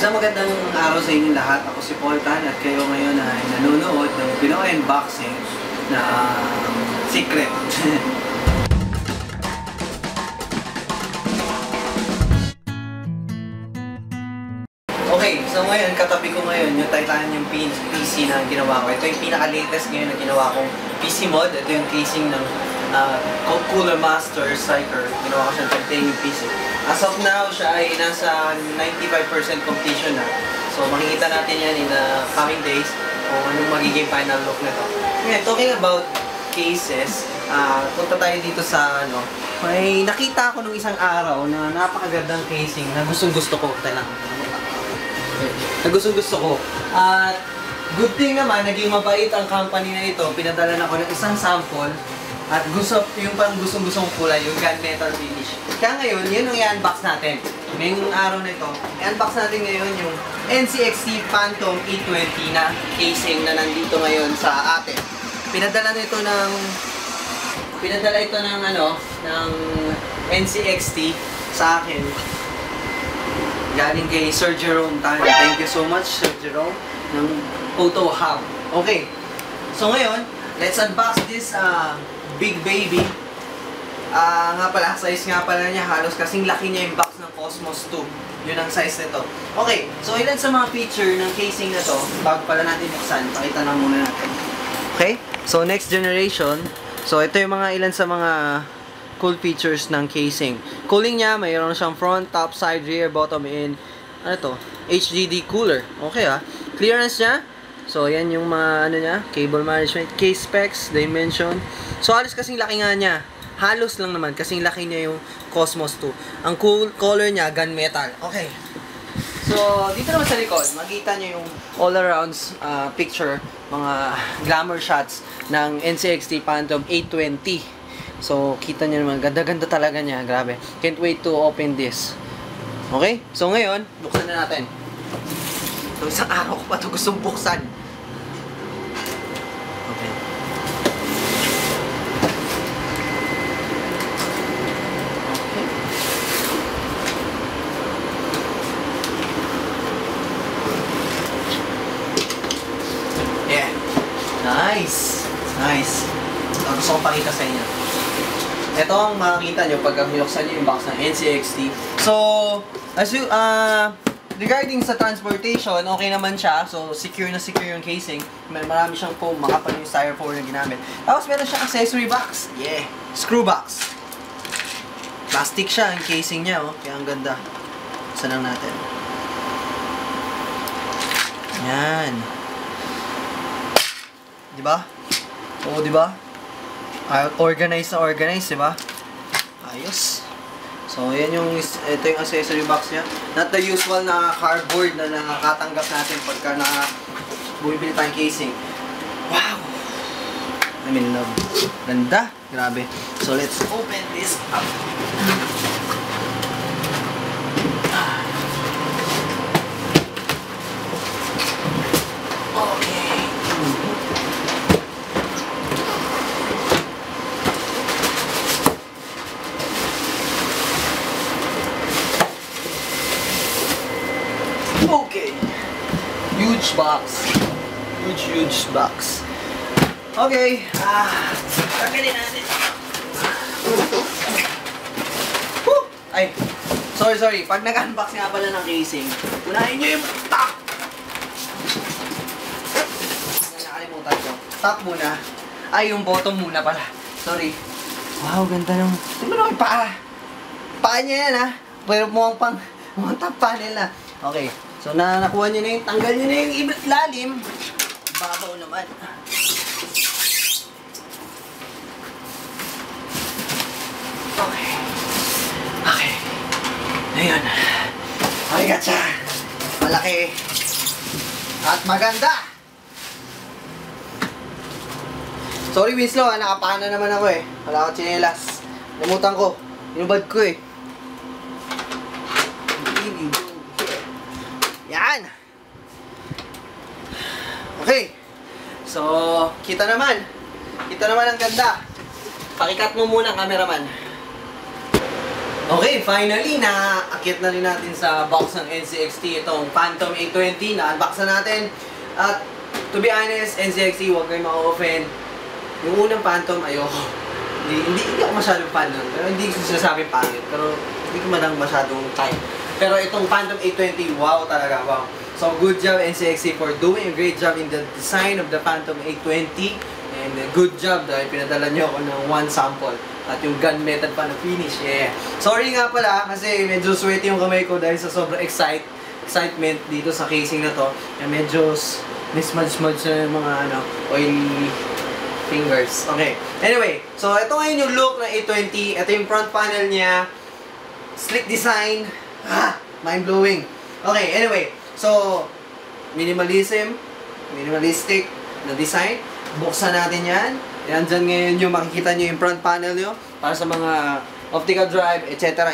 Isang magandang araw sa inyong lahat. Ako si Paul Tan at kayo ngayon ay nanonood ng Pinoy Unboxing na secret. Okay, so ngayon, katabi ko ngayon yung titanium PC na ginawa ko. Ito yung pinaka-latest ngayon na ginawa kong PC mod. Ito yung casing ng Cooler Master Striker. Ginawa ko siyang titanium PC. As of now, siya ay nasa 95% completion na. So makikita natin yan in the coming days kung anong magiging final look nito. Ngayon, talking about cases, punta tayo dito sa may nakita ako nung isang araw na napakagandang casing na gustong-gusto ko. Gustong-gusto ko. At good thing naman, naging mabait ang company na ito. Pinadala na ko ng isang sample. At yung pang gustong-gustong kulay, yung gunmetal finish. Kaya ngayon, yun ang i-unbox natin. Ngayong araw na ito, i-unbox natin ngayon yung NCXT Phantom 820 na casing na nandito ngayon sa atin. Pinadala ito ng NCXT sa akin. Galing kay Sir Jerome Tan. Thank you so much, Sir Jerome, ng Photo Hub. Okay. So ngayon, let's unbox this big baby. Nga pala, size nga pala niya, halos kasing laki niya yung box ng Cosmos 2. Yun ang size nito. Okay, so ilan sa mga feature ng casing na to, bago pala natin buksan, pakita na muna natin. Okay, so next generation. So ito yung mga ilan sa mga cool features ng casing. Cooling niya, mayroon siyang front, top, side, rear, bottom, and HDD cooler. Okay clearance niya. So ayan yung mga niya, cable management, case specs, dimension. So halos kasing laki nga niya. Halos lang naman kasing laki niya yung Cosmos 2. Ang cool color niya, gunmetal. Okay. So dito naman sa likod, makita niyo yung all around picture, mga glamour shots ng NCXT Phantom 820. So kita niyo naman, ganda-ganda talaga niya, grabe. Can't wait to open this. Okay? So ngayon, buksan na natin. So isang araw ko pa ito gustong buksan. Okay. Yeah. Nice. Nice. Gusto kong pakita sa inyo. Ito ang makikita nyo pag binuksan nyo yung box ng NCXT. So, as you, regarding sa transportation, okay naman siya. So, secure na secure yung casing. Marami siyang foam, makapal yung styrofoam na ginamit. Tapos, meron siyang accessory box. Yeah! Screw box. Plastic siya, ang casing niya, kaya ang ganda. Saan lang natin? Yan. Diba? Oo, diba? Organize na organize, diba? Ayos. So, ito yung accessory box niya. Not the usual na cardboard na nakakatanggap natin pagka bumibili tayong casing. Wow! I'm in love. Ganda. Grabe. So, let's open this up. Okay. Okay. Huge box. Huge box. Okay. Tagalin natin. Ay. Sorry. Pag nag-unbox nga pala ng casing, unahin nyo yung top. Nakalimutan ko. Top muna. Ay, yung bottom muna pala. Sorry. Wow, ganda ng... Tingnan mo yung paa. Paa niya yan Pero mukhang top panel na. Okay. So, nakuha nyo na yung, tanggal nyo na yung ilalim. Babaw naman. Okay. Ayan. Okay, gotcha. Malaki. At maganda. Sorry, Winslow, nakapana naman ako Wala akong tsinelas. Namutan ko. Inubad ko Yan! Okay. So, kita naman ang ganda. Pakikat mo muna, cameraman. Okay, finally, na-akit na rin natin sa box ng NCXT itong Phantom 820. Na-unbox na natin. At to be honest, NCXT, huwag kayong ma-offend. Yung unang Phantom, ayoko. Hindi ako masyadong fan nun. Pero hindi ko sinasabing pangit. Pero hindi ko man masyadong type. Pero itong Phantom 820, wow talaga, wow. So, good job NCXT for doing a great job in the design of the Phantom 820. And good job dahil pinadala nyo ako ng one sample. At yung gunmetal pa na finish, yeah. Sorry nga pala kasi medyo sweaty yung kamay ko dahil sa sobrang excitement dito sa casing na to. Kaya medyo smudge na yung mga oily fingers. Okay. Anyway, so ito ngayon yung look ng 820. Ito yung front panel niya. Slick design. Mind-blowing. Okay, anyway. So, minimalistic na design. Buksan natin yan. Yan dyan ngayon yung makikita nyo yung front panel nyo para sa mga optical drive, etc.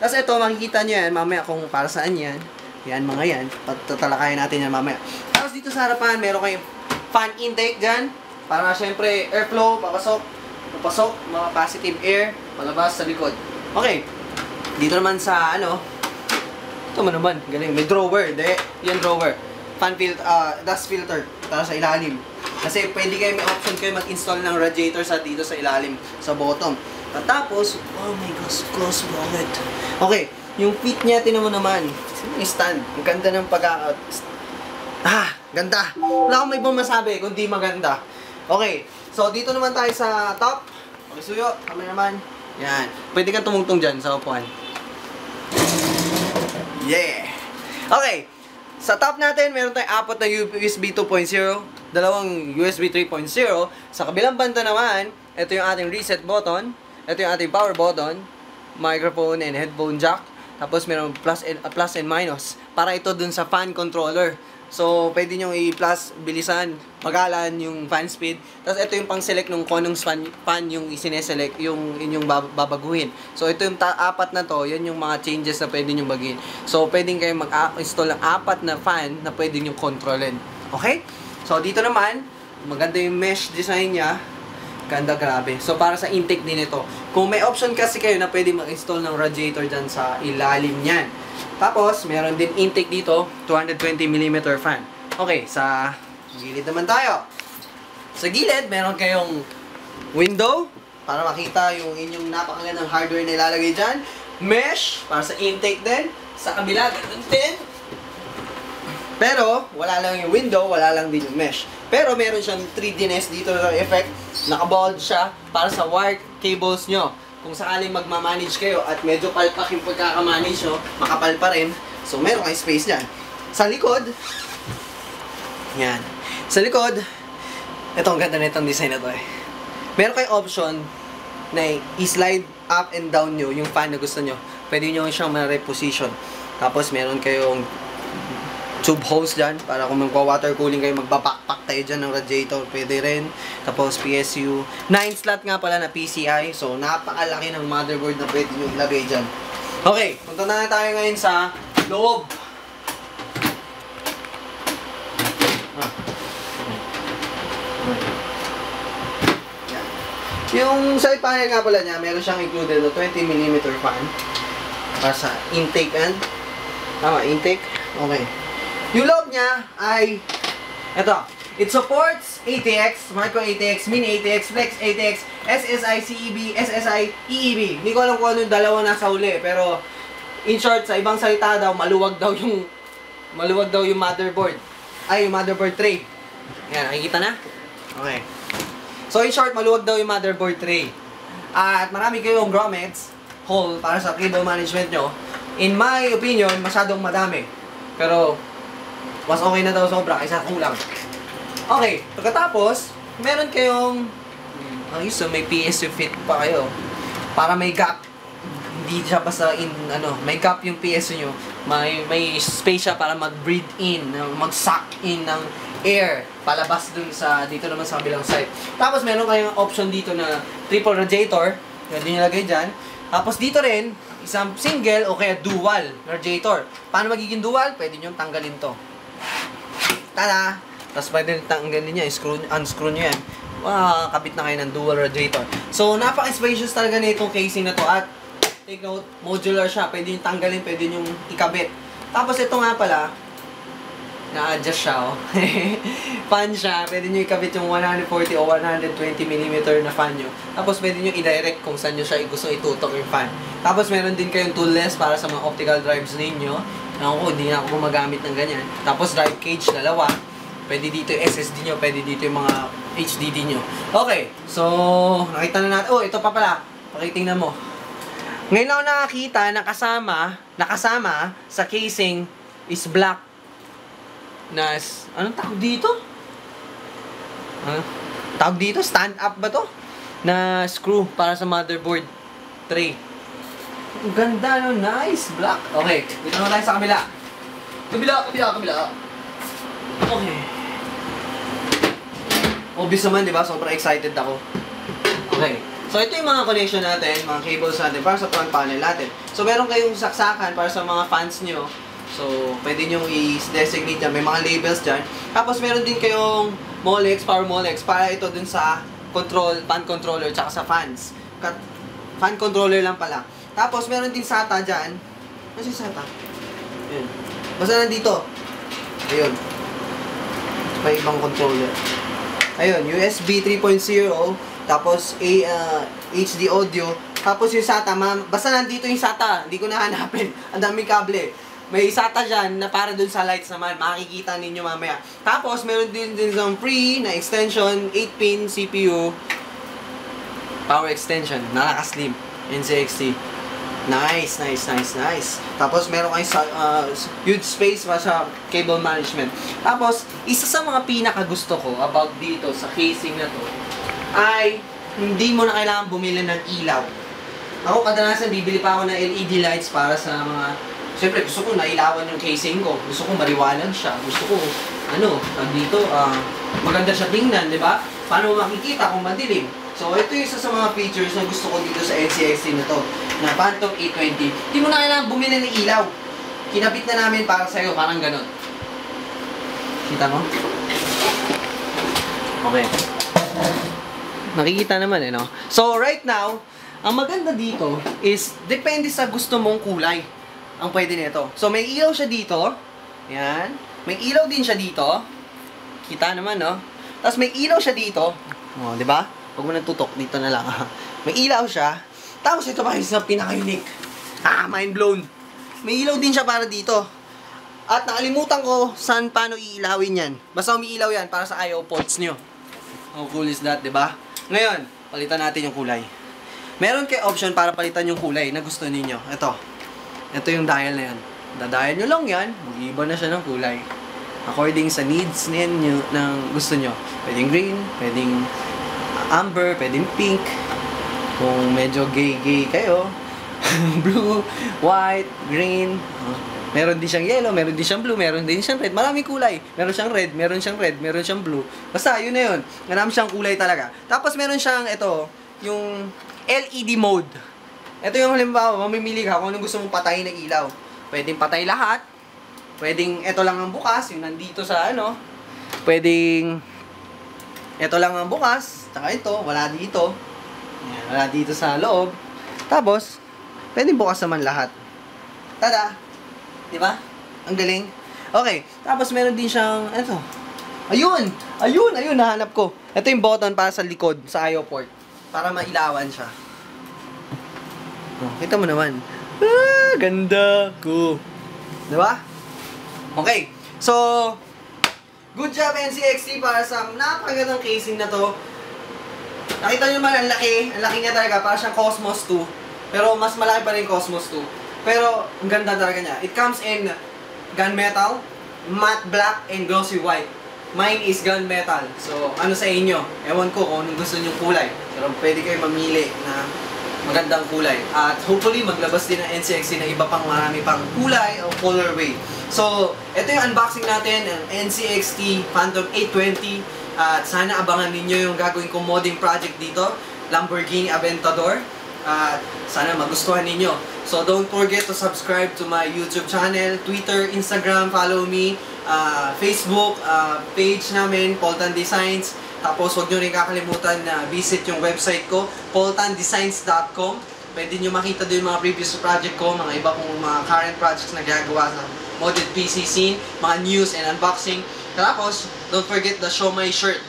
Tapos ito, makikita nyo yan mamaya kung para saan yan. Yan, mga yan. Tatalakayin natin yan mamaya. Tapos dito sa harapan, meron kayong fan intake dyan. Para syempre, airflow, papasok, mga positive air, palabas sa likod. Okay. Dito naman sa ito naman, galing. May drawer, yan drawer. Fan filter, dust filter para sa ilalim. Kasi pwede kayo, may option kayo mag-install ng radiator dito sa ilalim, sa bottom. At tapos, oh my gosh, close bakit. Okay, yung feet niya, tinan mo naman. Yung stand, ang ganda ng pagka... ganda. Wala akong may ibang masabi kung di maganda. Okay, so dito naman tayo sa top. Okay, suyo, kami naman. Yan, pwede kang tumungtong dyan sa upuan. Yeah! Okay, sa top natin, meron tayong apat na USB 2.0, dalawang USB 3.0. Sa kabilang banda naman, ito yung ating reset button, ito yung ating power button, microphone and headphone jack. Tapos meron plus and minus para ito dun sa fan controller. So, pwede nyo i-plus, bilisan, magalan yung fan speed. Tapos ito yung pang-select nung kung anong fan yung isineselect, yung inyong babaguhin. So, ito yung apat na to, yan yung mga changes na pwede nyo bagin. So, pwede kayo mag-install ng apat na fan na pwede nyo kontrolin. Okay? So, dito naman, maganda yung mesh design niya. Ganda, grabe. So, para sa intake din ito. Kung may option kasi kayo na pwede mag-install ng radiator dyan sa ilalim niyan. Tapos, meron din intake dito, 220mm fan. Okay, sa gilid naman tayo. Sa gilid, meron kayong window para makita yung inyong napakagandang hardware na ilalagay dyan. Mesh, para sa intake din. Sa kabila, ganun din. Pero, wala lang yung window, wala lang din yung mesh. Pero, meron siyang 3D-ness dito na effect. Naka-bulge siya para sa wire cables nyo. Kung sakaling magmamanage kayo at medyo palpak yung pagkakamanage nyo, makapal pa rin. So, meron kayong space dyan. Sa likod, yan. Sa likod, ito ang ganda na itong design na to eh. Meron kayong option na i-slide up and down nyo yung fan na gusto nyo. Pwede nyo siyang ma-reposition. Tapos, meron kayong tube hose dyan para kung magwa-water cooling kayo, magbabackpack tayo dyan ng radiator, pwede rin. Tapos PSU, 9 slot nga pala na PCI, so napakalaki ng motherboard na pwede nyo ilagay dyan. Okay, punta na tayo ngayon sa loob. Yung side panel nga pala niya, meron siyang included na 20mm fan para sa intake and intake. Okay. Yung loob niya ay ito. It supports ATX, Micro ATX, Mini ATX, Flex ATX, SSI CEB, SSI EEB. Hindi ko alam kung ano yung dalawa nasa huli, pero in short, sa ibang salita daw, maluwag daw yung motherboard. Ay, yung motherboard tray. Ayan, nakikita na? Okay. So in short, maluwag daw yung motherboard tray. At marami kayong grommets hole para sa cable management nyo. In my opinion, masyadong madami. Pero mas okay na daw sobra kaysa kulang. Okay, pagkatapos, meron kayong so may PSU fit pa kayo. Para may gap. Hindi siya basta may gap yung PSU nyo. May space siya para mag-breathe in, mag-suck in ng air palabas dun sa dito naman sa kabilang side. Tapos meron kayong option dito na triple radiator. Pwede nyo lagay dyan. Tapos dito rin, isang single o kaya dual radiator. Paano magiging dual? Pwede nyo tanggalin to. Tada! Tapos pwede tanggalin niya, unscrew nyo yan. Kabit na kayo ng dual radiator. So, napaka-spacious talaga na itong casing na to. At take note, modular siya. Pwede yung tanggalin, pwede yung ikabit. Tapos ito nga pala, na-adjust siya, oh. Fan siya. Pwede nyo ikabit yung 140 o 120mm na fan nyo. Tapos pwede nyo i-direct kung saan nyo siya gusto itutok yung fan. Tapos meron din kayong toolless para sa mga optical drives ninyo. Ako, hindi na ako gumagamit ng ganyan. Tapos drive cage, dalawa. Pwede dito yung SSD nyo, pwede dito yung mga HDD nyo. Okay, so, nakita na natin. Oh, ito pa pala. Pakitingnan mo. Ngayon ako nakakita na nakasama sa casing is black na, anong tawag dito? Tawag dito? Stand up ba to? Na screw para sa motherboard tray. Ang ganda, no? Nice! Black. Okay, dito naman tayo sa kabila. Kabila. Okay. Obvious naman, di ba? Sobrang excited ako. Okay. So, ito yung mga connection natin, mga cables natin para sa front panel natin. So, meron kayong saksakan para sa mga fans nyo. So, pwede nyo i-designate dyan. May mga labels dyan. Tapos, meron din kayong Molex, power Molex para ito dun sa fan controller, tsaka sa fans. Fan controller lang pala. Tapos, meron din SATA dyan. Ano si SATA? Ayun. Basta nandito. Ayun. May ibang controller. Ayun, USB 3.0. Tapos, HD audio. Tapos yung SATA, basta nandito yung SATA. Hindi ko nahanapin. Ang daming kable. May SATA dyan na para dun sa lights naman. Makikita ninyo mamaya. Tapos, meron din yung free na extension, 8-pin CPU. Power extension. Nakaka-slim. NCXT. Nice. Tapos, meron kayong huge space para sa cable management. Tapos, isa sa mga pinakagusto ko about dito sa casing na to ay hindi mo na kailangan bumili ng ilaw. Ako kadalasan bibili pa ako ng LED lights para sa mga, siyempre gusto ko nailawan yung casing ko. Gusto ko maliwanag siya. Gusto ko dito maganda siya tingnan, di ba? Paano makikita kung madilim? So ito yung isa sa mga features na gusto ko dito sa NCXT na to, na Phantom 820. Hindi mo na kailangan bumili ng ilaw. Kinabit na namin para sa'yo, parang ganon. Kita mo? Okay. Nakikita naman no? So, right now, ang maganda dito is, depende sa gusto mong kulay ang pwede nito. So, may ilaw siya dito. Yan. May ilaw din siya dito. Kita naman, no? Tapos, may ilaw siya dito. O, di ba? Huwag mo nang tutok. Dito na lang. May ilaw siya. Tapos, ito pa yung pinaka-unique. Mind blown. May ilaw din siya para dito. At nakalimutan ko paano iilawin yan. Basta umiilaw yan para sa I/O ports nyo. How cool is that, di ba? Ngayon, palitan natin yung kulay. Meron kayo option para palitan yung kulay na gusto ninyo. Ito yung dial na yan. Dadial nyo lang yan, mag-iiba na siya ng kulay. According sa needs ninyo, ng gusto nyo. Pwedeng green, pwedeng amber, pwedeng pink. Kung medyo gay kayo, blue, white, green. Meron din siyang yellow, meron din siyang blue, meron din siyang red. Maraming kulay. Meron siyang red, meron siyang blue. Basta, yun na yun. Marami siyang kulay talaga. Tapos, meron siyang, yung LED mode. Ito yung halimbawa, mamimili ka kung anong gusto mong patayin na ilaw. Pwedeng patay lahat. Pwedeng, ito lang ang bukas, yung nandito sa Pwedeng, ito lang ang bukas. Tsaka ito, wala dito. Yan, wala dito sa loob. Tapos, pwedeng bukas naman lahat. Tada! Diba? Ang galing. Okay. Tapos meron din siyang, Ayun, nahanap ko. Ito yung button para sa likod, sa I/O port. Para mailawan siya. Oh, kita mo naman. Ganda ko. Diba? Okay. So, good job NCXT para sa napakagandang casing na to. Nakita nyo naman, ang laki. Ang laki niya talaga. Para siyang Cosmos 2. Pero mas malaki pa rin Cosmos 2. Pero, ang ganda talaga niya. It comes in gunmetal, matte black, and glossy white. Mine is gunmetal. So, ano sa inyo? Ewan ko kung anong gusto nyo kulay. Pero pwede kayo mamili na magandang kulay. At hopefully, maglabas din ng NCXT na iba pang marami pang kulay o colorway. So, ito yung unboxing natin ng NCXT Phantom 820. At sana abangan ninyo yung gagawin kong modding project dito. Lamborghini Aventador. Sana magustuhan ninyo. So don't forget to subscribe to my YouTube channel, Twitter, Instagram, follow me, Facebook, page namin, Poltan Designs. Tapos huwag nyo rin kakalimutan na visit yung website ko, poltandesigns.com. Pwede nyo makita din yung mga previous project ko, mga iba kong mga current projects na gagawa sa modded PC scene, mga news and unboxing. Tapos, don't forget the Show My Shirt.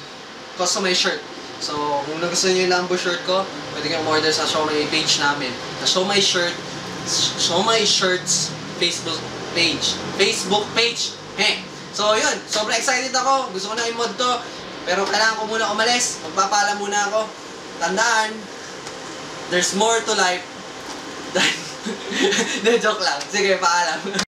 Customized shirt. So, kung nagustuhan nyo yung Lambo shirt ko, pwede kayong order sa Show My page namin. The Show My Shirt, Show My Shirts Facebook page. Facebook page. Heh. So, yun. Sobrang excited ako. Gusto ko na i-mod to. Pero kailangan ko muna umalis. Magpapaalam muna ako. Tandaan, there's more to life than... Joke lang. Sige, paalam.